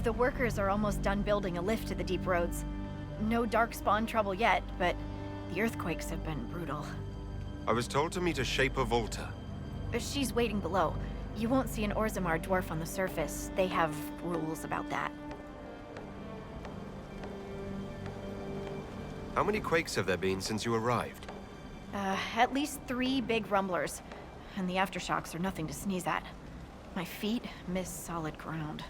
The workers are almost done building a lift to the deep roads. No darkspawn trouble yet, but the earthquakes have been brutal. I was told to meet a Shaper Volta. She's waiting below. You won't see an Orzammar dwarf on the surface. They have rules about that. How many quakes have there been since you arrived? At least 3 big rumblers. And the aftershocks are nothing to sneeze at. My feet miss solid ground.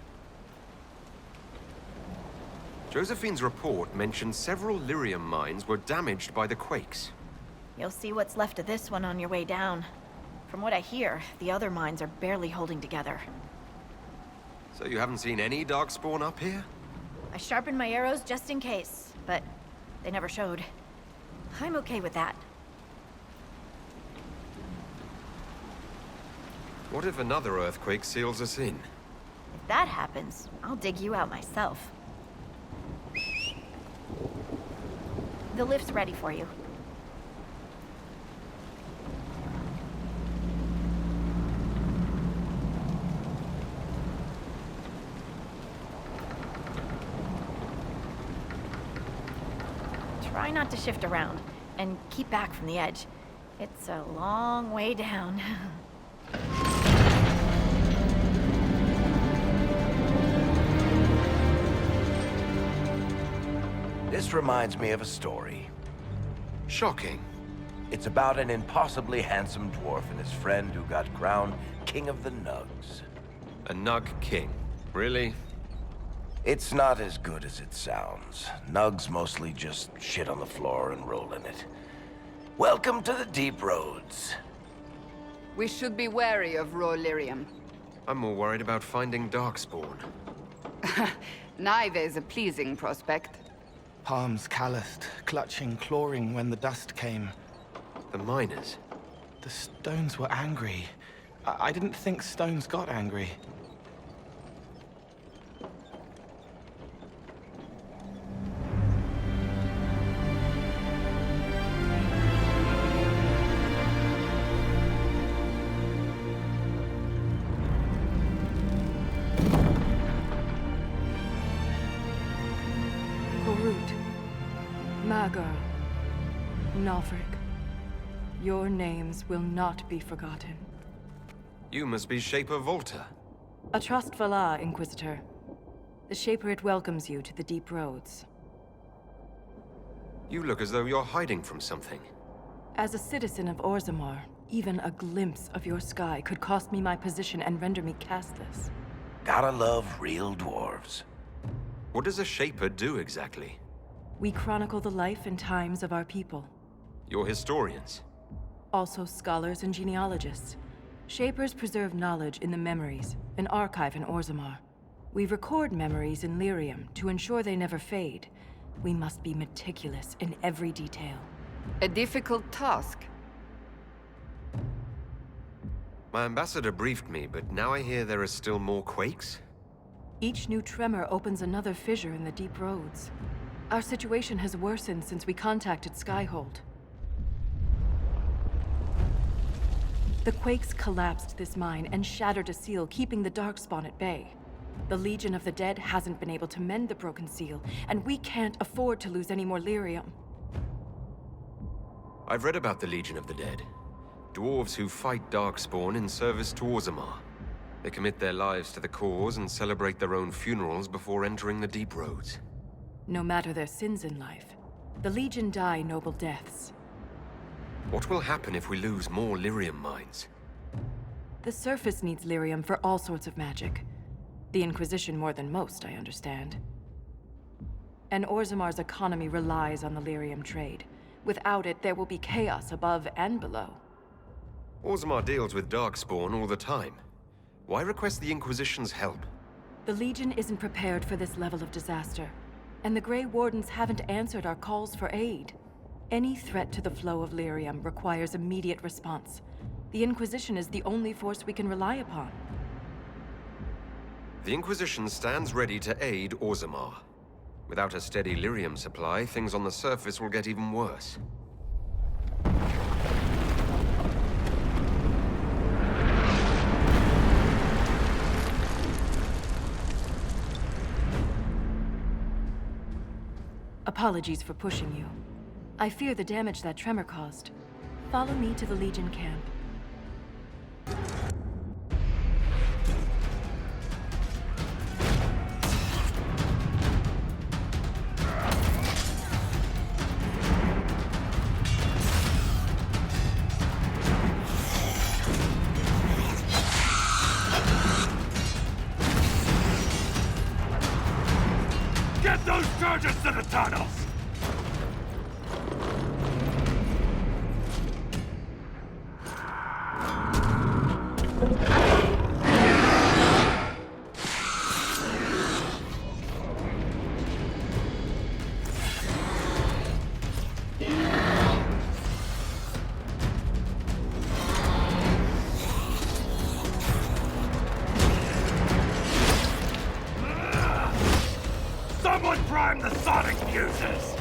Josephine's report mentioned several lyrium mines were damaged by the quakes. You'll see what's left of this one on your way down. From what I hear, the other mines are barely holding together. So you haven't seen any darkspawn up here? I sharpened my arrows just in case, but they never showed. I'm okay with that. What if another earthquake seals us in? If that happens, I'll dig you out myself. The lift's ready for you. Try not to shift around, and keep back from the edge. It's a long way down. This reminds me of a story. Shocking. It's about an impossibly handsome dwarf and his friend who got crowned King of the Nugs. A Nug King. Really? It's not as good as it sounds. Nugs mostly just shit on the floor and roll in it. Welcome to the deep roads. We should be wary of raw lyrium. I'm more worried about finding darkspawn. Neither is a pleasing prospect. Palms calloused, clutching, clawing when the dust came. The miners. The stones were angry. I didn't think stones got angry. Magor, Nalfric, your names will not be forgotten. You must be Shaper Volta. A trust Valar, Inquisitor. The Shaper it welcomes you to the deep roads. You look as though you're hiding from something. As a citizen of Orzammar, even a glimpse of your sky could cost me my position and render me castless. Gotta love real dwarves. What does a Shaper do exactly? We chronicle the life and times of our people. You're historians. Also scholars and genealogists. Shapers preserve knowledge in the memories, an archive in Orzammar. We record memories in lyrium to ensure they never fade. We must be meticulous in every detail. A difficult task. My ambassador briefed me, but now I hear there are still more quakes? Each new tremor opens another fissure in the deep roads. Our situation has worsened since we contacted Skyhold. The quakes collapsed this mine and shattered a seal, keeping the Darkspawn at bay. The Legion of the Dead hasn't been able to mend the broken seal, and we can't afford to lose any more lyrium. I've read about the Legion of the Dead. Dwarves who fight Darkspawn in service to Orzammar. They commit their lives to the cause and celebrate their own funerals before entering the deep roads. No matter their sins in life, the Legion die noble deaths. What will happen if we lose more lyrium mines? The surface needs lyrium for all sorts of magic. The Inquisition more than most, I understand. And Orzammar's economy relies on the lyrium trade. Without it, there will be chaos above and below. Orzammar deals with Darkspawn all the time. Why request the Inquisition's help? The Legion isn't prepared for this level of disaster. And the Grey Wardens haven't answered our calls for aid. Any threat to the flow of lyrium requires immediate response. The Inquisition is the only force we can rely upon. The Inquisition stands ready to aid Orzammar. Without a steady lyrium supply, things on the surface will get even worse. Apologies for pushing you. I fear the damage that tremor caused. Follow me to the Legion camp. Get those charges to the tunnels! Someone prime the sonic fuses!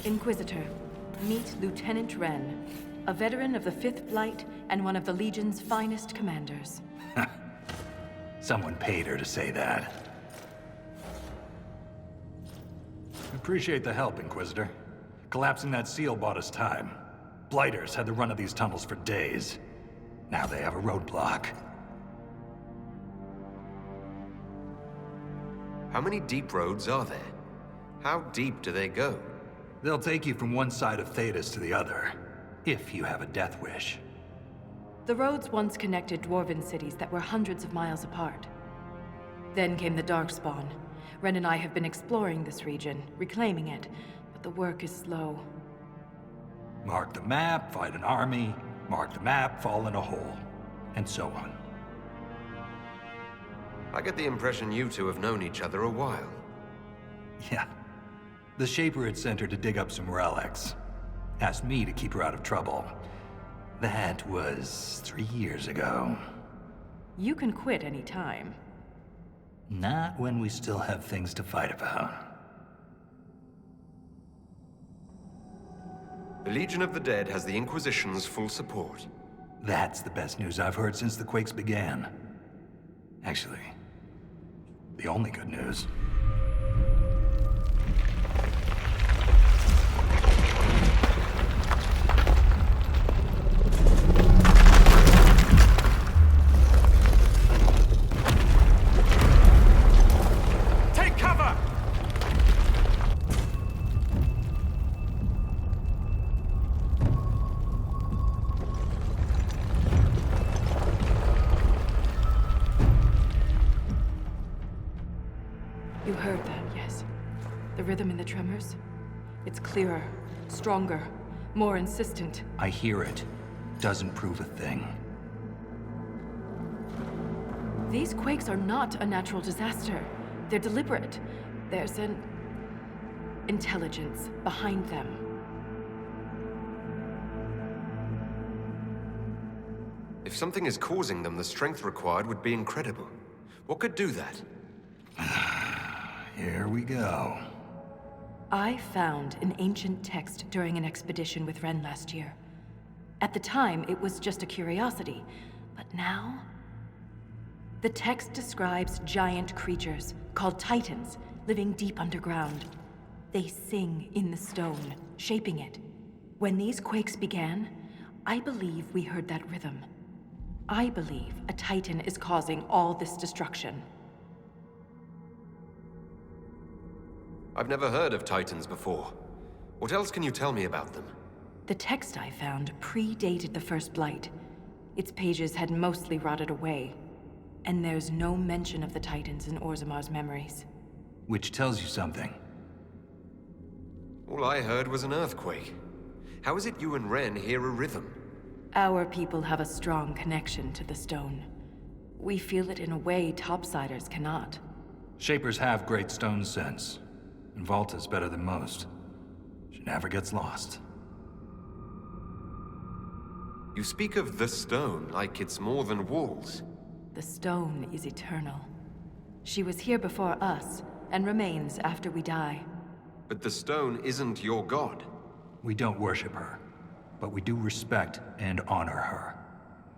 Inquisitor, meet Lieutenant Wren, a veteran of the 5th Blight and one of the Legion's finest commanders. Someone paid her to say that. Appreciate the help, Inquisitor. Collapsing that seal bought us time. Blighters had the run of these tunnels for days. Now they have a roadblock. How many deep roads are there? How deep do they go? They'll take you from one side of Thedas to the other, if you have a death wish. The roads once connected dwarven cities that were hundreds of miles apart. Then came the Darkspawn. Ren and I have been exploring this region, reclaiming it, but the work is slow. Mark the map, fight an army. Mark the map, fall in a hole. And so on. I get the impression you two have known each other a while. Yeah. The Shaper had sent her to dig up some relics. Asked me to keep her out of trouble. That was 3 years ago. You can quit any time. Not when we still have things to fight about. The Legion of the Dead has the Inquisition's full support. That's the best news I've heard since the Quakes began. Actually, the only good news. Take cover! You heard that, yes? The rhythm in the tremors? It's clearer, stronger, more insistent. I hear it. Doesn't prove a thing. These quakes are not a natural disaster. They're deliberate. There's an intelligence behind them. If something is causing them, the strength required would be incredible. What could do that? Here we go. I found an ancient text during an expedition with Ren last year. At the time, it was just a curiosity, but now... The text describes giant creatures, called Titans, living deep underground. They sing in the stone, shaping it. When these quakes began, I believe we heard that rhythm. I believe a Titan is causing all this destruction. I've never heard of Titans before. What else can you tell me about them? The text I found predated the First Blight. Its pages had mostly rotted away. And there's no mention of the Titans in Orzamar's memories. Which tells you something. All I heard was an earthquake. How is it you and Ren hear a rhythm? Our people have a strong connection to the stone. We feel it in a way topsiders cannot. Shapers have great stone sense, and Volta's better than most. She never gets lost. You speak of the stone like it's more than walls. The stone is eternal. She was here before us, and remains after we die. But the stone isn't your god. We don't worship her, but we do respect and honor her.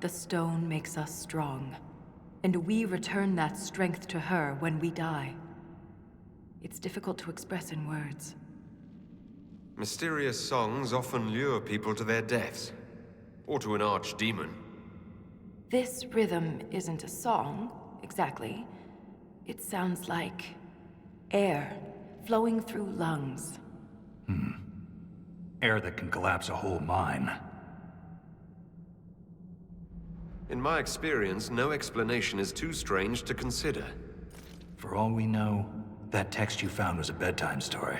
The stone makes us strong, and we return that strength to her when we die. It's difficult to express in words. Mysterious songs often lure people to their deaths. Or to an archdemon. This rhythm isn't a song, exactly. It sounds like air flowing through lungs. Air that can collapse a whole mine. In my experience, no explanation is too strange to consider. For all we know, that text you found was a bedtime story.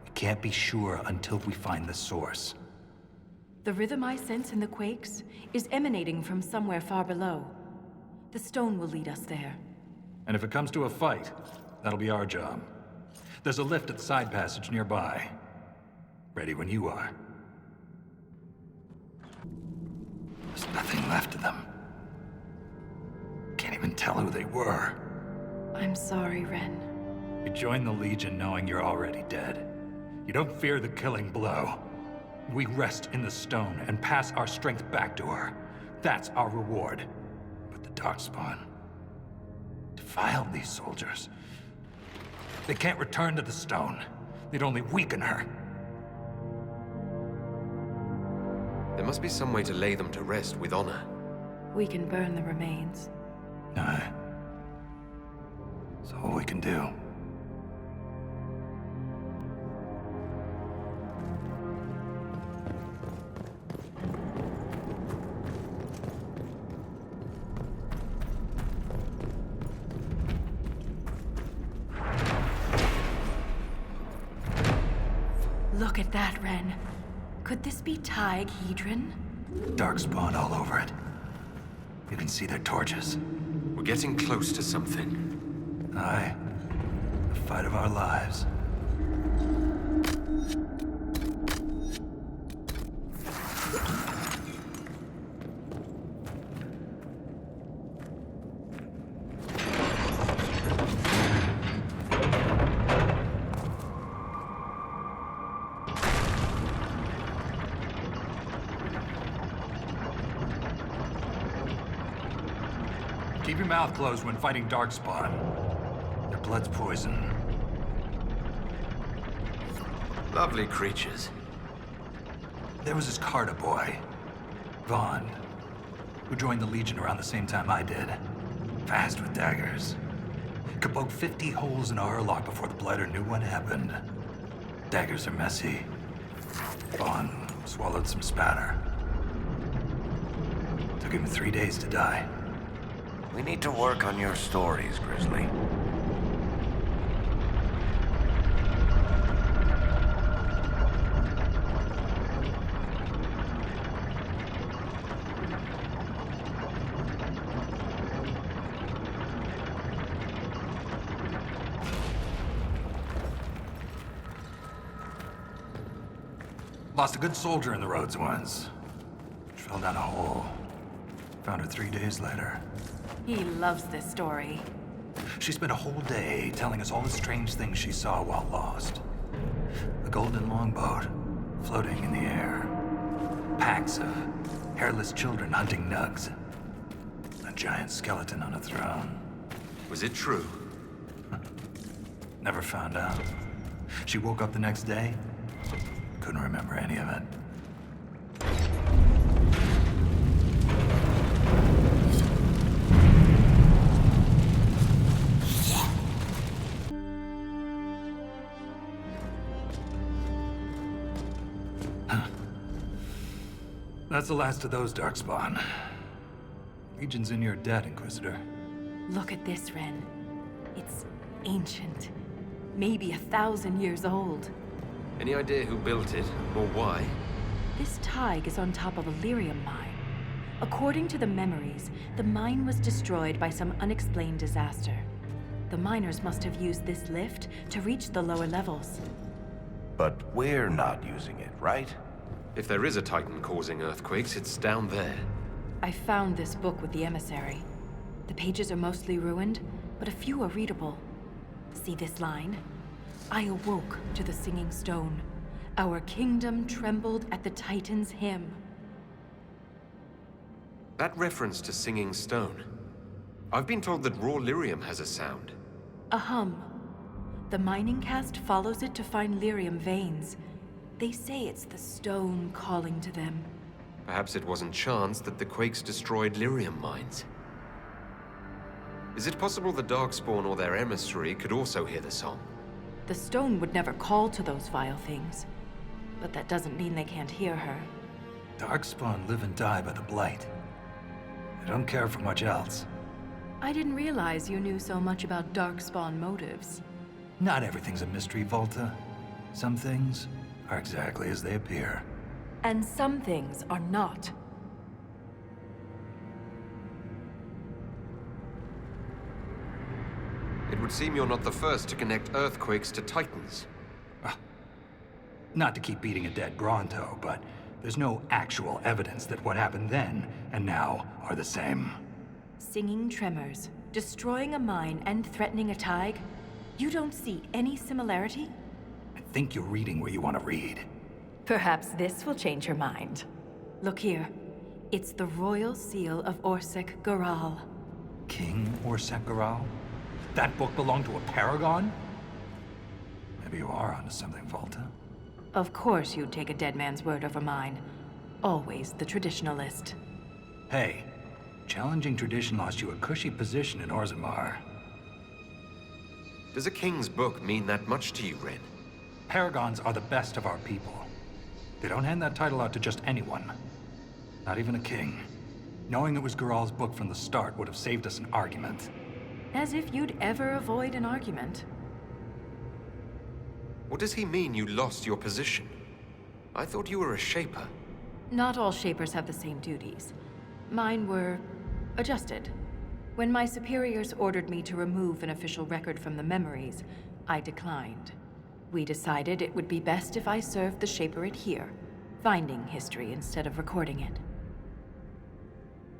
We can't be sure until we find the source. The rhythm I sense in the quakes is emanating from somewhere far below. The stone will lead us there. And if it comes to a fight, that'll be our job. There's a lift at the side passage nearby. Ready when you are. There's nothing left of them. Can't even tell who they were. I'm sorry, Ren. You joined the Legion knowing you're already dead. You don't fear the killing blow. We rest in the stone and pass our strength back to her. That's our reward. But the Darkspawn defiled these soldiers. They can't return to the stone. They'd only weaken her. There must be some way to lay them to rest with honor. We can burn the remains. Aye. That's all we can do. Look at that, Ren. Could this be Tig Hedron? Darkspawn all over it. You can see their torches. We're getting close to something. Aye. The fight of our lives. Keep your mouth closed when fighting Darkspawn. Their blood's poison. Lovely creatures. There was this Carter boy, Vaughn, who joined the Legion around the same time I did. Fast with daggers. Could poke 50 holes in a hurlock before the Blighter knew what happened. Daggers are messy. Vaughn swallowed some spatter. Took him 3 days to die. We need to work on your stories, Grizzly. Lost a good soldier in the roads once. She fell down a hole. Found her 3 days later. He loves this story. She spent a whole day telling us all the strange things she saw while lost. A golden longboat floating in the air. Packs of hairless children hunting nugs. A giant skeleton on a throne. Was it true? Never found out. She woke up the next day, couldn't remember any of it. That's the last of those Darkspawn. Legion's in your debt, Inquisitor. Look at this, Ren. It's ancient. Maybe 1,000 years old. Any idea who built it, or why? This Tig is on top of a lyrium mine. According to the memories, the mine was destroyed by some unexplained disaster. The miners must have used this lift to reach the lower levels. But we're not using it, right? If there is a Titan causing earthquakes, it's down there. I found this book with the emissary. The pages are mostly ruined, but a few are readable. See this line? I awoke to the singing stone. Our kingdom trembled at the Titan's hymn. That reference to singing stone. I've been told that raw lyrium has a sound. A hum. The mining cast follows it to find lyrium veins. They say it's the stone calling to them. Perhaps it wasn't chance that the quakes destroyed lyrium mines. Is it possible the Darkspawn or their emissary could also hear the song? The stone would never call to those vile things. But that doesn't mean they can't hear her. Darkspawn live and die by the Blight. They don't care for much else. I didn't realize you knew so much about Darkspawn motives. Not everything's a mystery, Volta. Some things are exactly as they appear. And some things are not. It would seem you're not the first to connect earthquakes to Titans. Not to keep beating a dead Bronto, but there's no actual evidence that what happened then and now are the same. Singing tremors, destroying a mine, and threatening a Tig? You don't see any similarity? I think you're reading what you want to read. Perhaps this will change your mind. Look here. It's the royal seal of Orsec Garal. King Orsec-Garal? That book belonged to a paragon? Maybe you are onto something, Volta. Of course you'd take a dead man's word over mine. Always the traditionalist. Hey, challenging tradition lost you a cushy position in Orzammar. Does a king's book mean that much to you, Ren? Paragons are the best of our people. They don't hand that title out to just anyone. Not even a king. Knowing it was Garal's book from the start would have saved us an argument. As if you'd ever avoid an argument. What does he mean you lost your position? I thought you were a Shaper. Not all Shapers have the same duties. Mine were adjusted. When my superiors ordered me to remove an official record from the memories, I declined. We decided it would be best if I served the Shaperate here, finding history instead of recording it.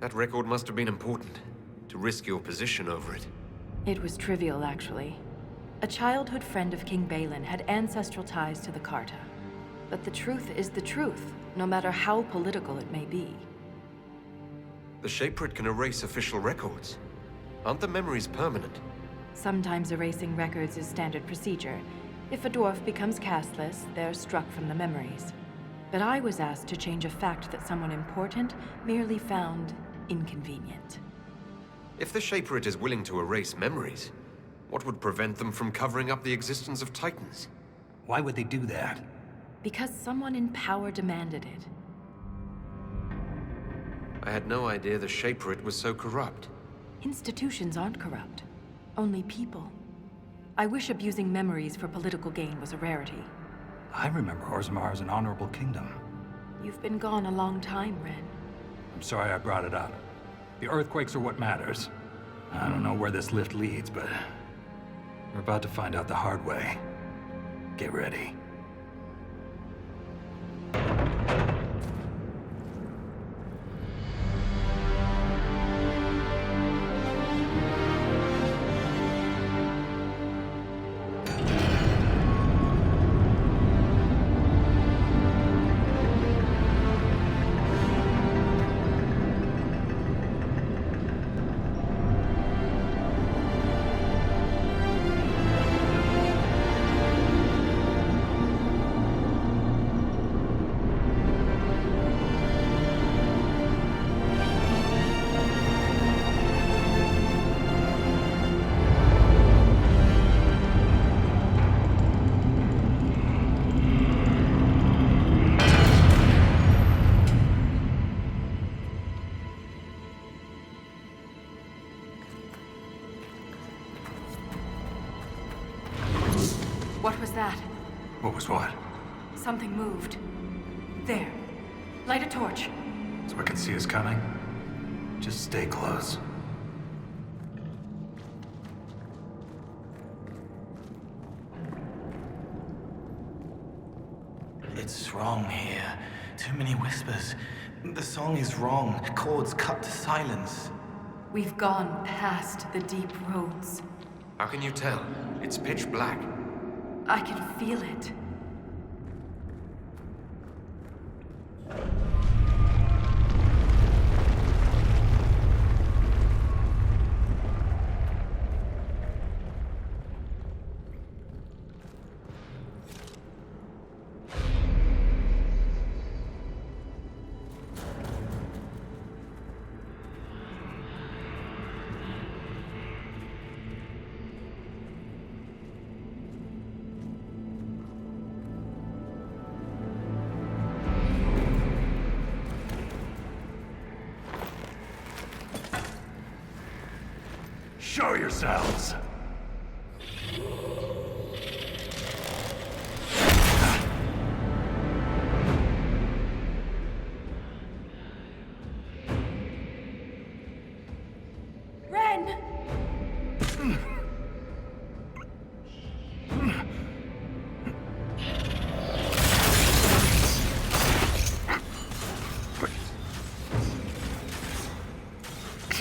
That record must have been important, to risk your position over it. It was trivial, actually. A childhood friend of King Balin had ancestral ties to the Carta. But the truth is the truth, no matter how political it may be. The Shaperate can erase official records. Aren't the memories permanent? Sometimes erasing records is standard procedure. If a dwarf becomes castless, they're struck from the memories. But I was asked to change a fact that someone important merely found inconvenient. If the Shaperate is willing to erase memories, what would prevent them from covering up the existence of Titans? Why would they do that? Because someone in power demanded it. I had no idea the Shaperate was so corrupt. Institutions aren't corrupt. Only people. I wish abusing memories for political gain was a rarity. I remember Orzammar as an honorable kingdom. You've been gone a long time, Ren. I'm sorry I brought it up. The earthquakes are what matters. I don't know where this lift leads, but we're about to find out the hard way. Get ready. What was that? What was what? Something moved. There. Light a torch. So I can see us coming? Just stay close. It's wrong here. Too many whispers. The song is wrong. Chords cut to silence. We've gone past the deep roads. How can you tell? It's pitch black. I can feel it. Show yourselves! Ren!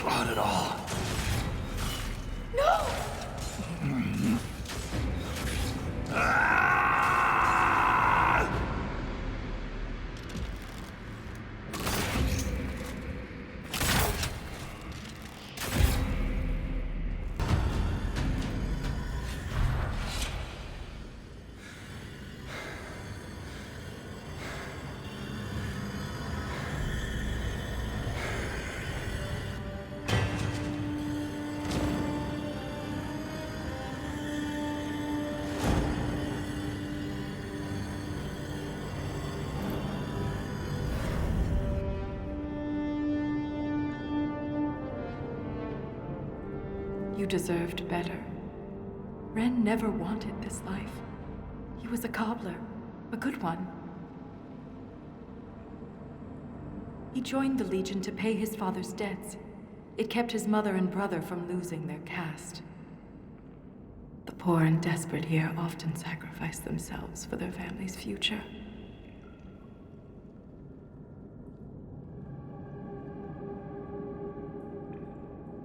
Not at all. You deserved better. Ren never wanted this life. He was a cobbler, a good one. He joined the Legion to pay his father's debts. It kept his mother and brother from losing their caste. The poor and desperate here often sacrifice themselves for their family's future.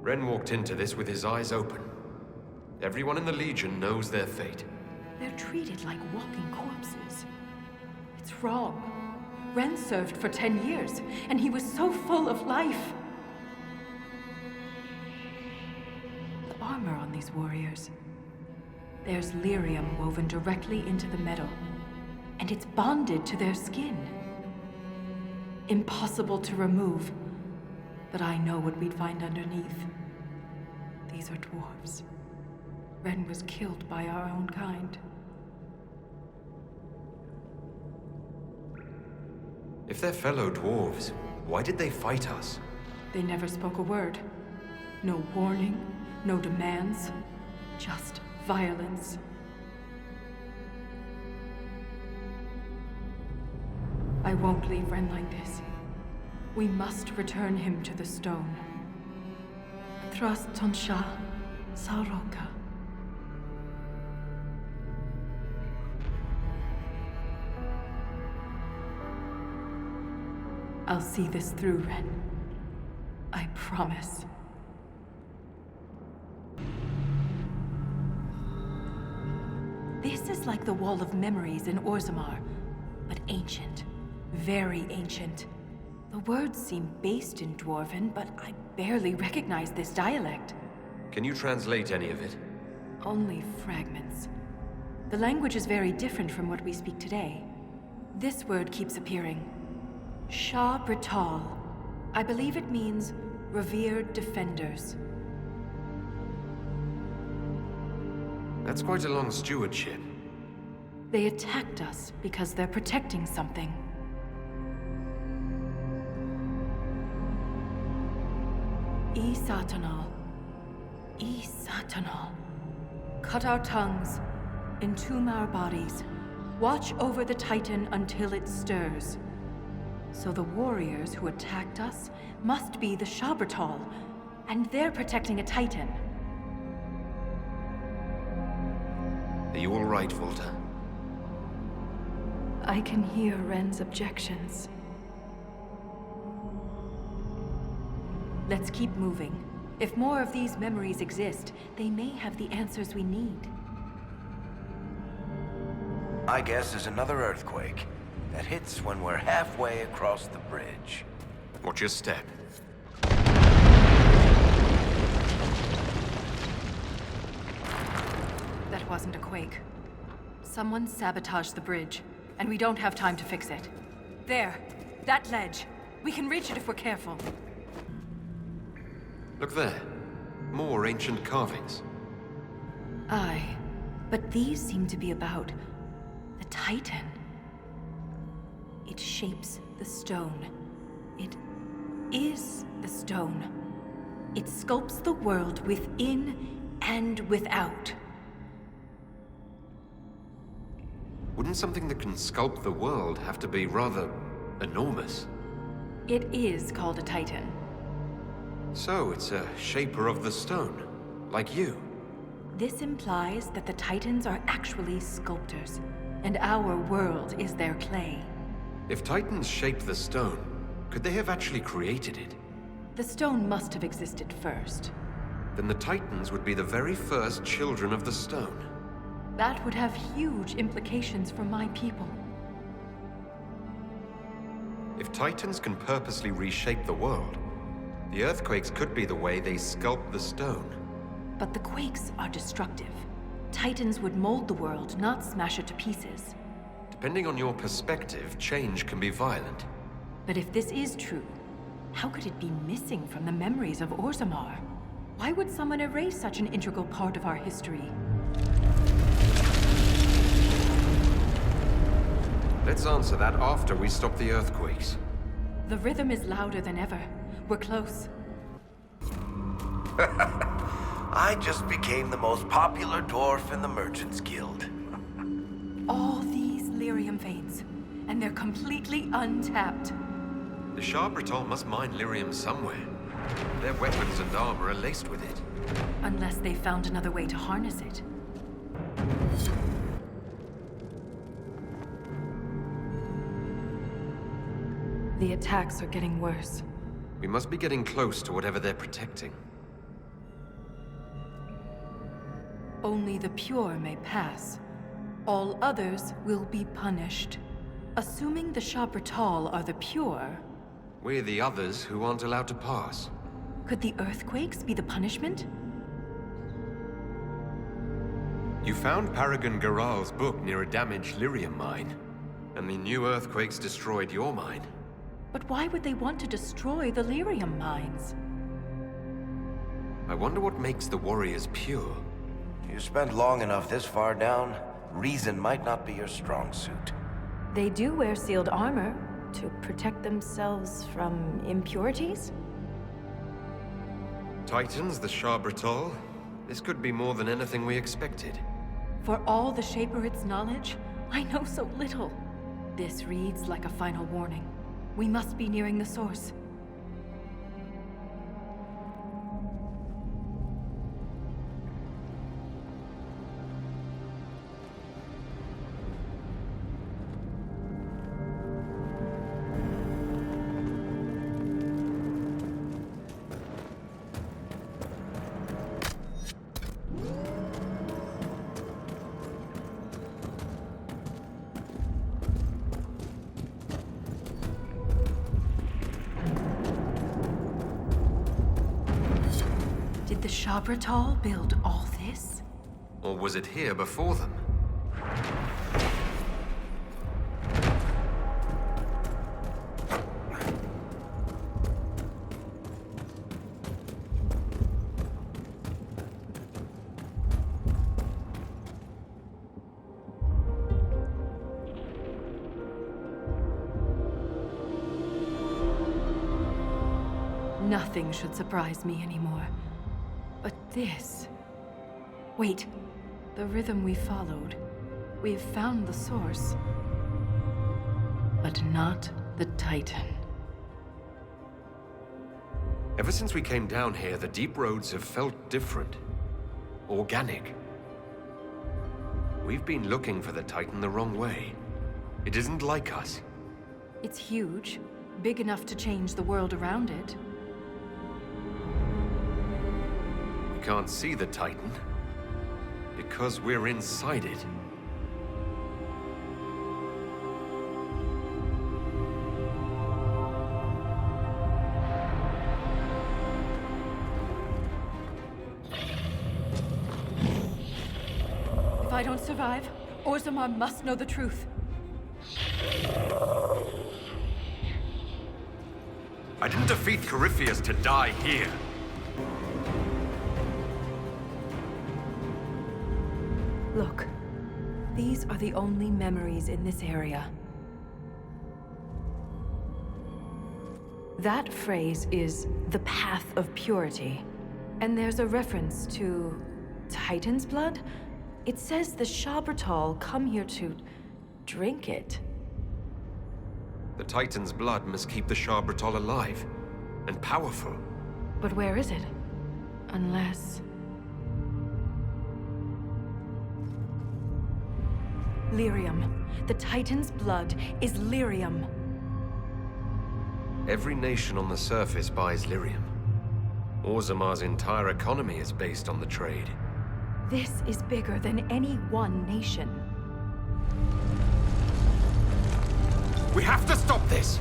Ren walked into this with his eyes open. Everyone in the Legion knows their fate. They're treated like walking corpses. It's wrong. Ren served for 10 years, and he was so full of life. The armor on these warriors. There's lyrium woven directly into the metal, and it's bonded to their skin. Impossible to remove, but I know what we'd find underneath. These are dwarves. Ren was killed by our own kind. If they're fellow dwarves, why did they fight us? They never spoke a word. No warning, no demands, just violence. I won't leave Ren like this. We must return him to the stone. Thrust Tonsha Saroka. I'll see this through, Ren. I promise. This is like the Wall of Memories in Orzammar, but ancient. Very ancient. The words seem based in Dwarven, but I barely recognize this dialect. Can you translate any of it? Only fragments. The language is very different from what we speak today. This word keeps appearing. Shah Brital. I believe it means revered defenders. That's quite a long stewardship. They attacked us because they're protecting something. Satanal. Satanal. Cut our tongues, entomb our bodies, Watch over the Titan until it stirs. So the warriors who attacked us must be the Shabertal, and they're protecting a Titan. Are you all right, Volta? I can hear Ren's objections. Let's keep moving. If more of these memories exist, they may have the answers we need. My guess is another earthquake that hits when we're halfway across the bridge. Watch your step. That wasn't a quake. Someone sabotaged the bridge, and we don't have time to fix it. There! That ledge! We can reach it if we're careful. Look there. More ancient carvings. Aye, but these seem to be about the Titan. It shapes the stone. It is the stone. It sculpts the world within and without. Wouldn't something that can sculpt the world have to be rather enormous? It is called a Titan. So it's a shaper of the stone, like you. This implies that the Titans are actually sculptors, and our world is their clay. If Titans shaped the stone, could they have actually created it? The stone must have existed first. Then the Titans would be the very first children of the stone. That would have huge implications for my people. If Titans can purposely reshape the world, the earthquakes could be the way they sculpt the stone. But the quakes are destructive. Titans would mold the world, not smash it to pieces. Depending on your perspective, change can be violent. But if this is true, how could it be missing from the memories of Orzammar? Why would someone erase such an integral part of our history? Let's answer that after we stop the earthquakes. The rhythm is louder than ever. We're close. I just became the most popular dwarf in the Merchants Guild. All these lyrium veins, and they're completely untapped. The Shabertal must mine lyrium somewhere. Their weapons and armor are laced with it. Unless they found another way to harness it. The attacks are getting worse. We must be getting close to whatever they're protecting. Only the pure may pass. All others will be punished. Assuming the Shabertal are the pure, We're the others who aren't allowed to pass. could the earthquakes be the punishment? You found Paragon Garal's book near a damaged lyrium mine. And the new earthquakes destroyed your mine. But why would they want to destroy the lyrium mines? I wonder what makes the warriors pure. You spent long enough this far down, reason might not be your strong suit. They do wear sealed armor to protect themselves from impurities? Titans, the Shabertal. This could be more than anything we expected. For all the Shaperit's knowledge, I know so little. This reads like a final warning. We must be nearing the source. Did the Shabertal build all this? Or was it here before them? Nothing should surprise me anymore. But this... Wait, the rhythm we followed. We've found the source. But not the Titan. Ever since we came down here, the deep roads have felt different. Organic. We've been looking for the Titan the wrong way. It isn't like us. It's huge, big enough to change the world around it. We can't see the Titan because we're inside it. If I don't survive, Orzammar must know the truth. I didn't defeat Corypheus to die here. Look, these are the only memories in this area. That phrase is the path of purity. And there's a reference to Titan's blood? It says the Shabbatal come here to drink it. The Titan's blood must keep the Shabbatal alive and powerful. But where is it? Unless... Lyrium. The Titan's blood is lyrium. Every nation on the surface buys lyrium. Orzammar's entire economy is based on the trade. This is bigger than any one nation. We have to stop this!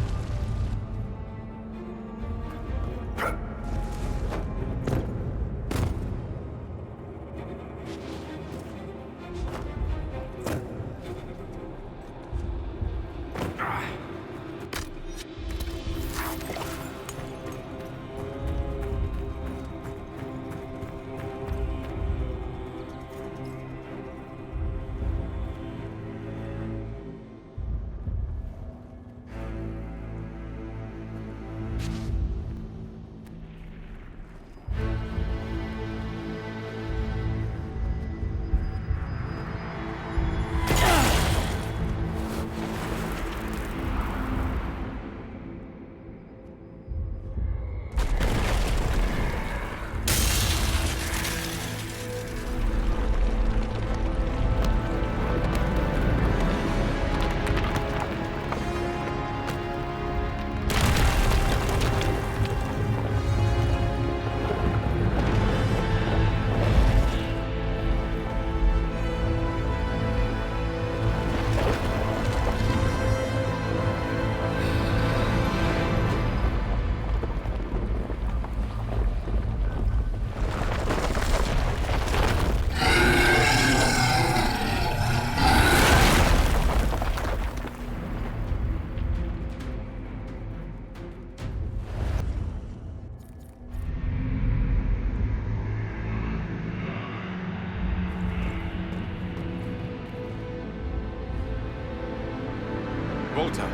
Volta,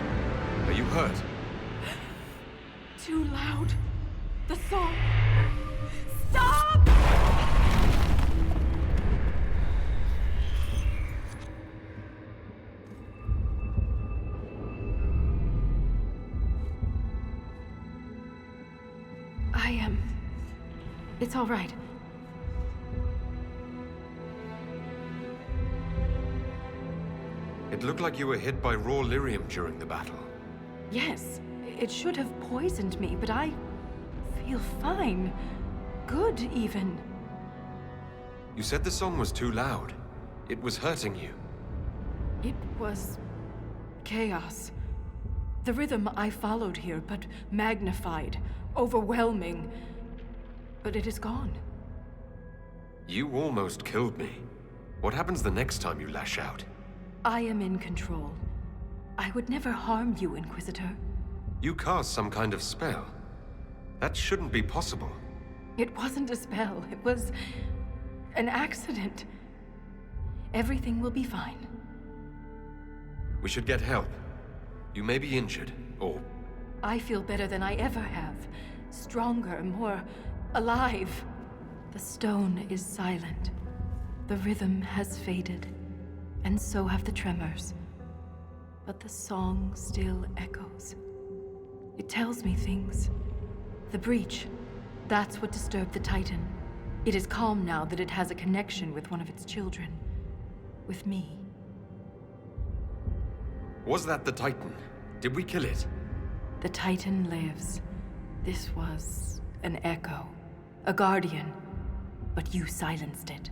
are you hurt? Too loud. The song. Stop! I am... It's all right. It looked like you were hit by raw lyrium during the battle. Yes, it should have poisoned me, but I feel fine. Good, even. You said the song was too loud. It was hurting you. It was... chaos. The rhythm I followed here, but magnified, overwhelming. But it is gone. You almost killed me. What happens the next time you lash out? I am in control. I would never harm you, Inquisitor. You cast some kind of spell. That shouldn't be possible. It wasn't a spell. It was... an accident. Everything will be fine. We should get help. You may be injured, or... I feel better than I ever have. Stronger, more... alive. The stone is silent. The rhythm has faded. and so have the tremors. But the song still echoes. It tells me things. The breach, that's what disturbed the Titan. It is calm now that it has a connection with one of its children. With me. Was that the Titan? Did we kill it? The Titan lives. This was an echo. A guardian. But you silenced it.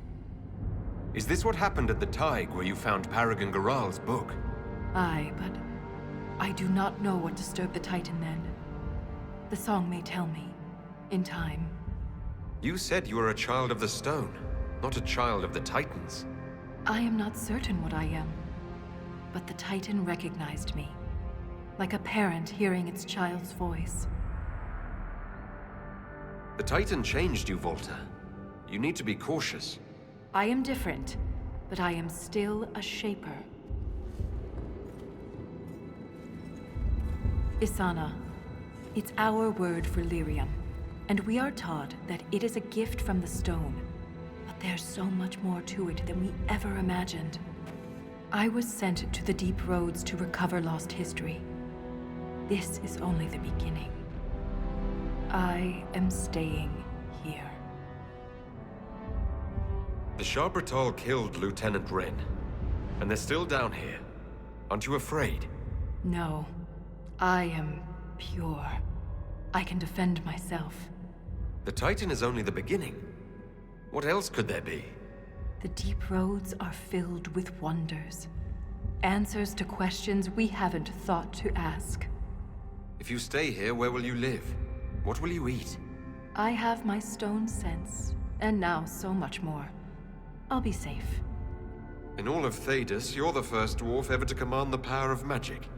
Is this what happened at the Tig where you found Paragon Garal's book? Aye, but I do not know what disturbed the Titan then. The song may tell me. In time. You said you were a child of the Stone, not a child of the Titans. I am not certain what I am. But the Titan recognized me. Like a parent hearing its child's voice. The Titan changed you, Volta. You need to be cautious. I am different, but I am still a Shaper. Isana. It's our word for lyrium, and we are taught that it is a gift from the stone. But there's so much more to it than we ever imagined. I was sent to the deep roads to recover lost history. This is only the beginning. I am staying here. The Sharbratal killed Lieutenant Wren, and they're still down here. Aren't you afraid? No, I am pure. I can defend myself. The Titan is only the beginning. What else could there be? The deep roads are filled with wonders. Answers to questions we haven't thought to ask. If you stay here, where will you live? What will you eat? I have my stone sense, and now so much more. I'll be safe. In all of Thedas, you're the first dwarf ever to command the power of magic.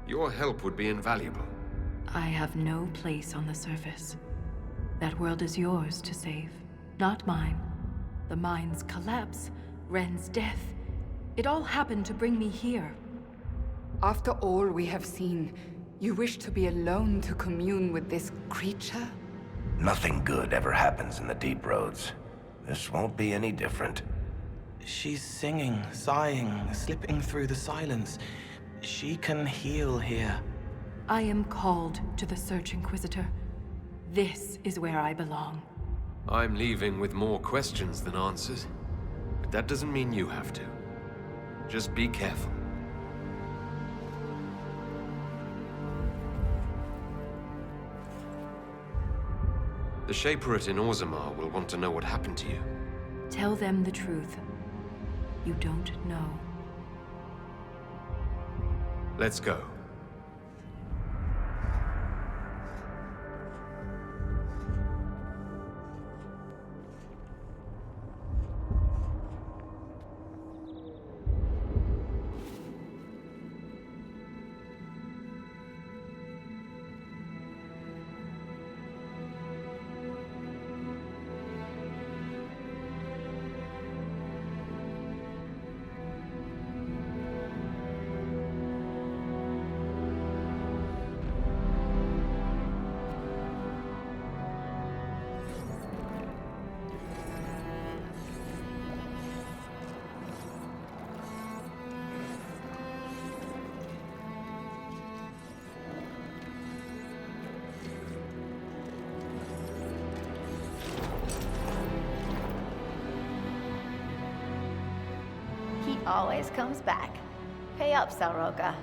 Your help would be invaluable. I have no place on the surface. That world is yours to save, not mine. The mine's collapse, Ren's death. It all happened to bring me here. After all we have seen, you wish to be alone to commune with this creature? Nothing good ever happens in the deep roads. This won't be any different. She's singing, sighing, slipping through the silence. She can heal here. I am called to the Search Inquisitor. This is where I belong. I'm leaving with more questions than answers. But that doesn't mean you have to. Just be careful. The Shaperate in Orzammar will want to know what happened to you. Tell them the truth. You don't know. Let's go. He always comes back. Pay up, Salroka.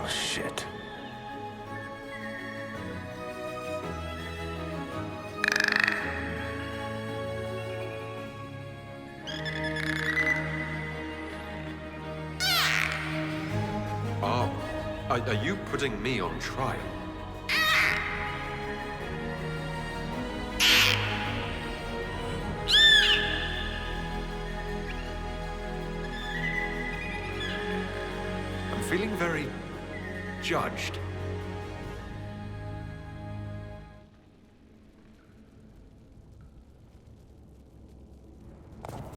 Oh, shit. Oh, are you putting me on trial? I'm feeling very judged.